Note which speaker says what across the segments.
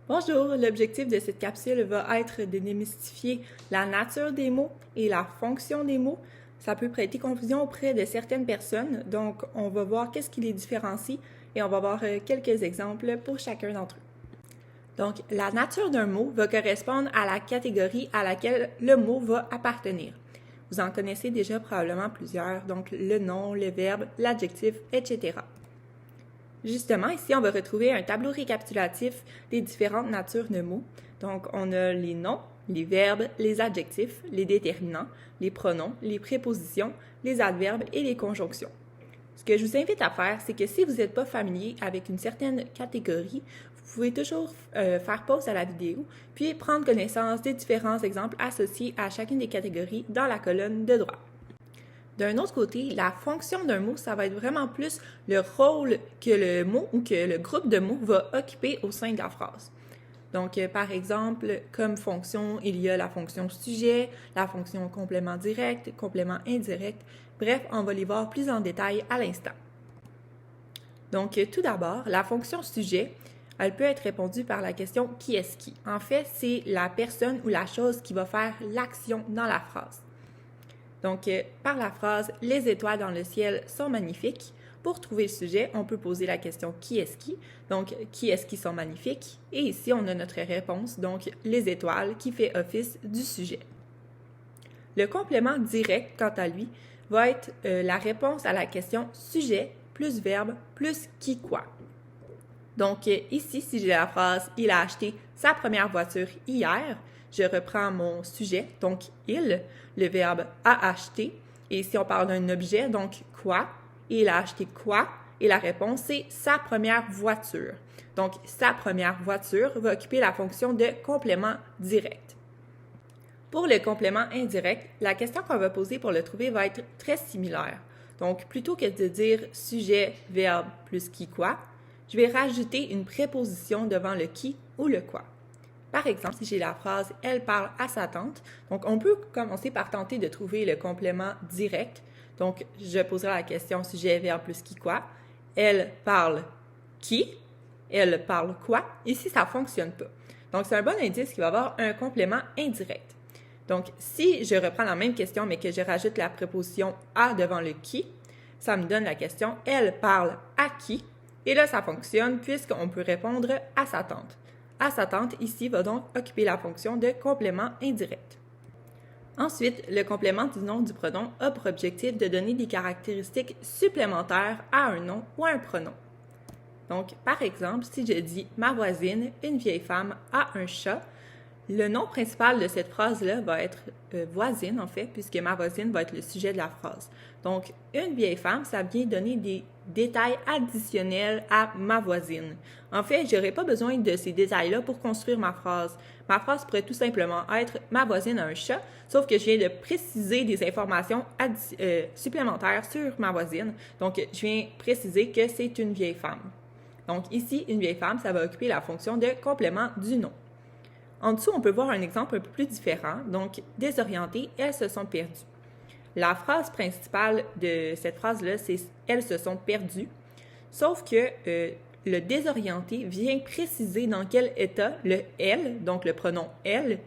Speaker 1: Bonjour, l'objectif de cette capsule va être de démystifier la nature des mots et la fonction des mots. Ça peut prêter confusion auprès de certaines personnes, donc on va voir qu'est-ce qui les différencie et on va voir quelques exemples pour chacun d'entre eux. Donc, la nature d'un mot va correspondre à la catégorie à laquelle le mot va appartenir. Vous en connaissez déjà probablement plusieurs, donc le nom, le verbe, l'adjectif, etc. Justement, ici, on va retrouver un tableau récapitulatif des différentes natures de mots. Donc, on a les noms, les verbes, les adjectifs, les déterminants, les pronoms, les prépositions, les adverbes et les conjonctions. Ce que je vous invite à faire, c'est que si vous n'êtes pas familier avec une certaine catégorie, vous pouvez toujours faire pause à la vidéo, puis prendre connaissance des différents exemples associés à chacune des catégories dans la colonne de droite. D'un autre côté, la fonction d'un mot, ça va être vraiment plus le rôle que le mot ou que le groupe de mots va occuper au sein de la phrase. Donc, par exemple, comme fonction, il y a la fonction sujet, la fonction complément direct, complément indirect. Bref, on va les voir plus en détail à l'instant. Donc, tout d'abord, la fonction sujet, elle peut être répondue par la question « qui est-ce qui ». En fait, c'est la personne ou la chose qui va faire l'action dans la phrase. Donc, par la phrase « Les étoiles dans le ciel sont magnifiques », pour trouver le sujet, on peut poser la question « qui est-ce qui ». Donc, qui est-ce qui sont magnifiques? Et ici, on a notre réponse, donc les étoiles, qui fait office du sujet. Le complément direct, quant à lui, va être la réponse à la question « sujet » plus verbe plus qui quoi. Donc, ici, si j'ai la phrase « il a acheté sa première voiture hier », je reprends mon sujet, donc « il », le verbe « a acheté », et si on parle d'un objet, donc « quoi », il a acheté quoi, et la réponse c'est « sa première voiture ». Donc, « sa première voiture » va occuper la fonction de complément direct. Pour le complément indirect, la question qu'on va poser pour le trouver va être très similaire. Donc, plutôt que de dire « sujet, verbe plus qui quoi », je vais rajouter une préposition devant le qui ou le quoi. Par exemple, si j'ai la phrase « elle parle à sa tante », donc on peut commencer par tenter de trouver le complément direct. Donc, je poserai la question « sujet, verbe plus qui quoi ». Elle parle qui? Elle parle quoi? Ici, ça ne fonctionne pas. Donc, c'est un bon indice qu'il va y avoir un complément indirect. Donc, si je reprends la même question, mais que je rajoute la préposition « à » devant le « qui », ça me donne la question « elle parle à qui ?» Et là, ça fonctionne puisqu'on peut répondre « à sa tante ». À sa tante, ici, va donc occuper la fonction de complément indirect. Ensuite, le complément du nom du pronom a pour objectif de donner des caractéristiques supplémentaires à un nom ou à un pronom. Donc, par exemple, si je dis « ma voisine, une vieille femme, a un chat », le nom principal de cette phrase-là va être voisine, en fait, puisque ma voisine va être le sujet de la phrase. Donc, une vieille femme, ça vient donner des détails additionnels à ma voisine. En fait, je n'aurais pas besoin de ces détails-là pour construire ma phrase. Ma phrase pourrait tout simplement être « ma voisine a un chat », sauf que je viens de préciser des informations supplémentaires sur ma voisine. Donc, je viens préciser que c'est une vieille femme. Donc, ici, une vieille femme, ça va occuper la fonction de complément du nom. En dessous, on peut voir un exemple un peu plus différent. Donc, désorientées, elles se sont perdues. La phrase principale de cette phrase-là, c'est « elles se sont perdues », sauf que le désorienté vient préciser dans quel état le « elle », donc le pronom « elle »,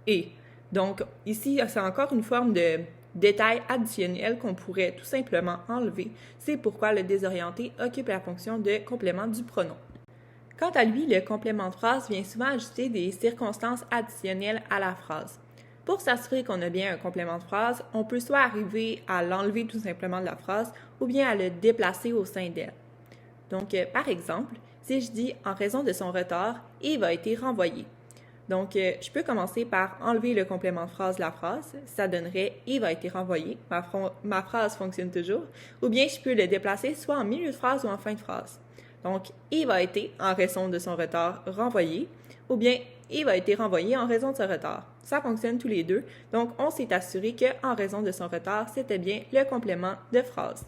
Speaker 1: est. Donc, ici, c'est encore une forme de détail additionnel qu'on pourrait tout simplement enlever. C'est pourquoi le désorienté occupe la fonction de complément du pronom. Quant à lui, le complément de phrase vient souvent ajouter des circonstances additionnelles à la phrase. Pour s'assurer qu'on a bien un complément de phrase, on peut soit arriver à l'enlever tout simplement de la phrase ou bien à le déplacer au sein d'elle. Donc, par exemple, si je dis « en raison de son retard, Yves a été renvoyé ». Donc, je peux commencer par enlever le complément de phrase de la phrase. Ça donnerait « Yves a été renvoyé ». Ma phrase fonctionne toujours. Ou bien, je peux le déplacer soit en milieu de phrase ou en fin de phrase. Donc, Yves a été, en raison de son retard, renvoyé, ou bien Yves a été renvoyé en raison de son retard. Ça fonctionne tous les deux, donc on s'est assuré qu'en raison de son retard, c'était bien le complément de phrase.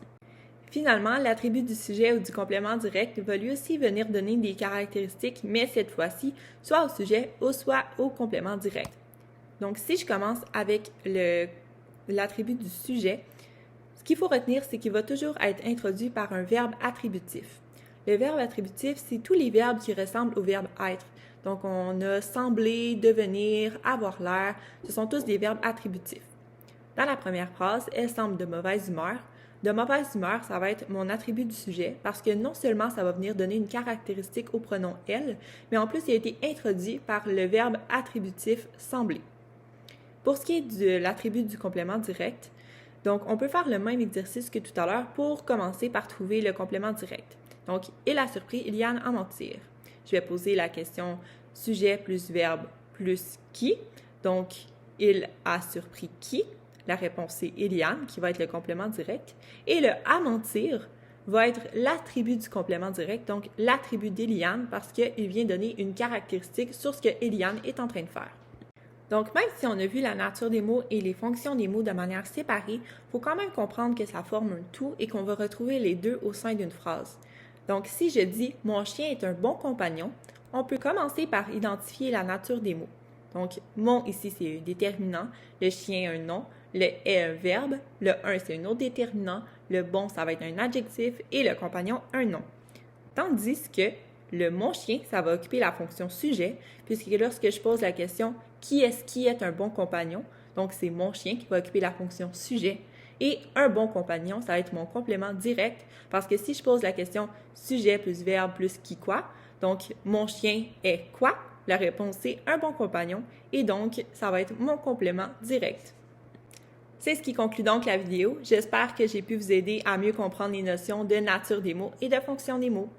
Speaker 1: Finalement, l'attribut du sujet ou du complément direct va lui aussi venir donner des caractéristiques, mais cette fois-ci, soit au sujet ou soit au complément direct. Donc, si je commence avec l'attribut du sujet, ce qu'il faut retenir, c'est qu'il va toujours être introduit par un verbe attributif. Le verbe attributif, c'est tous les verbes qui ressemblent au verbe être. Donc, on a sembler, devenir, avoir l'air. Ce sont tous des verbes attributifs. Dans la première phrase, elle semble de mauvaise humeur. De mauvaise humeur, ça va être mon attribut du sujet parce que non seulement ça va venir donner une caractéristique au pronom elle, mais en plus il a été introduit par le verbe attributif sembler. Pour ce qui est de l'attribut du complément direct, donc on peut faire le même exercice que tout à l'heure pour commencer par trouver le complément direct. Donc, il a surpris Eliane à mentir. Je vais poser la question sujet plus verbe plus qui. Donc, il a surpris qui? La réponse c'est Eliane, qui va être le complément direct. Et le à mentir va être l'attribut du complément direct, donc l'attribut d'Eliane, parce qu'il vient donner une caractéristique sur ce que Eliane est en train de faire. Donc, même si on a vu la nature des mots et les fonctions des mots de manière séparée, il faut quand même comprendre que ça forme un tout et qu'on va retrouver les deux au sein d'une phrase. Donc, si je dis « Mon chien est un bon compagnon », on peut commencer par identifier la nature des mots. Donc, « mon » ici, c'est un déterminant, le chien, un nom, le « est » un verbe, le « un » c'est un autre déterminant, le « bon » ça va être un adjectif et le compagnon, un nom. Tandis que le « mon chien », ça va occuper la fonction sujet, puisque lorsque je pose la question « qui est un bon compagnon », donc c'est mon chien qui va occuper la fonction sujet. Et un bon compagnon, ça va être mon complément direct, parce que si je pose la question sujet plus verbe plus qui quoi, donc mon chien est quoi? La réponse c'est un bon compagnon, et donc ça va être mon complément direct. C'est ce qui conclut donc la vidéo. J'espère que j'ai pu vous aider à mieux comprendre les notions de nature des mots et de fonction des mots.